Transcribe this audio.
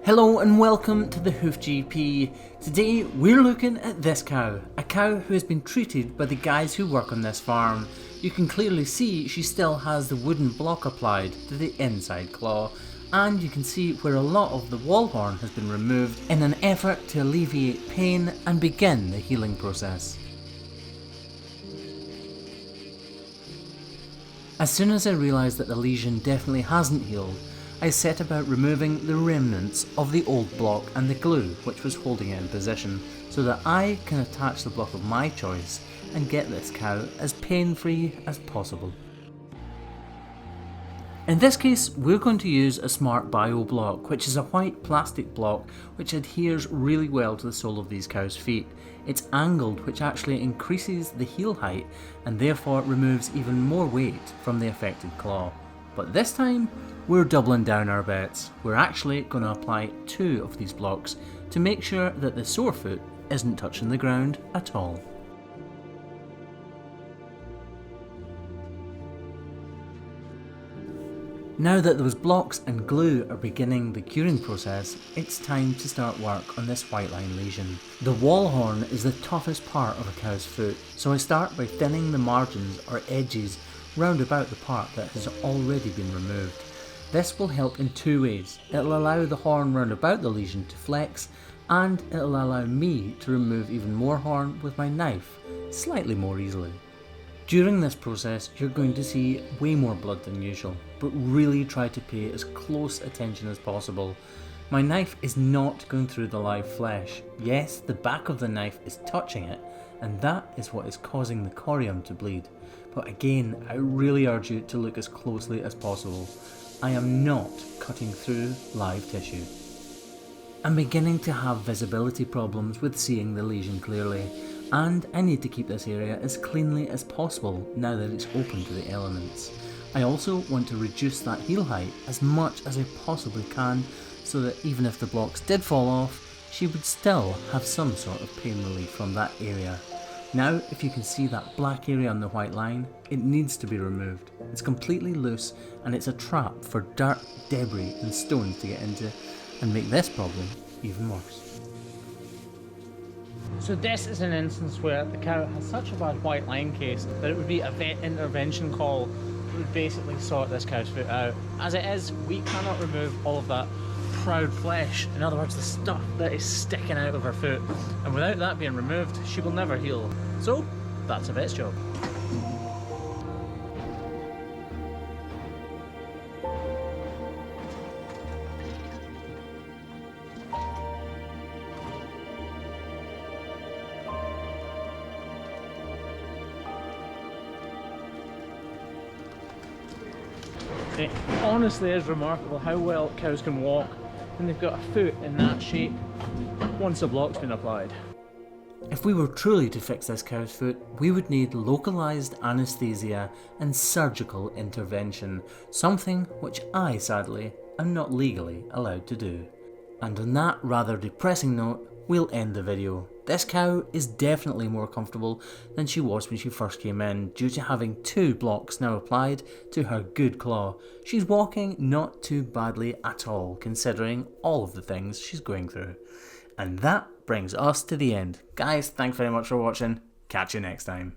Hello and welcome to the HoofGP. Today we're looking at this cow, a cow who has been treated by the guys who work on this farm. You can clearly see she still has the wooden block applied to the inside claw, and you can see where a lot of the wall horn has been removed in an effort to alleviate pain and begin the healing process. As soon as I realised that the lesion definitely hasn't healed, I set about removing the remnants of the old block and the glue which was holding it in position, so that I can attach the block of my choice and get this cow as pain-free as possible. In this case, we're going to use a Smart Bio block, which is a white plastic block which adheres really well to the sole of these cows' feet. It's angled, which actually increases the heel height and therefore removes even more weight from the affected claw. But this time, we're doubling down our bets. We're actually going to apply 2 of these blocks to make sure that the sore foot isn't touching the ground at all. Now that those blocks and glue are beginning the curing process, it's time to start work on this white line lesion. The wall horn is the toughest part of a cow's foot, so I start by thinning the margins or edges round about the part that has already been removed. This will help in 2 ways. It'll allow the horn round about the lesion to flex, and it'll allow me to remove even more horn with my knife slightly more easily. During this process, you're going to see way more blood than usual, but really try to pay as close attention as possible. My knife is not going through the live flesh. Yes, the back of the knife is touching it, and that is what is causing the corium to bleed. But again, I really urge you to look as closely as possible. I am not cutting through live tissue. I'm beginning to have visibility problems with seeing the lesion clearly, and I need to keep this area as cleanly as possible now that it's open to the elements. I also want to reduce that heel height as much as I possibly can, so that even if the blocks did fall off, she would still have some sort of pain relief from that area. Now, if you can see that black area on the white line, it needs to be removed. It's completely loose and it's a trap for dirt, debris and stones to get into and make this problem even worse. So this is an instance where the cow has such a bad white line case that it would be a vet intervention call that would basically sort this cow's foot out. As it is, we cannot remove all of that proud flesh, in other words the stuff that is sticking out of her foot, and without that being removed she will never heal. So that's a vet's job. It honestly is remarkable how well cows can walk when they've got a foot in that shape once the block's been applied. If we were truly to fix this cow's foot, we would need localised anaesthesia and surgical intervention, something which I sadly am not legally allowed to do. And on that rather depressing note, we'll end the video. This cow is definitely more comfortable than she was when she first came in, due to having 2 blocks now applied to her good claw. She's walking not too badly at all, considering all of the things she's going through. And that brings us to the end. Guys, thanks very much for watching. Catch you next time.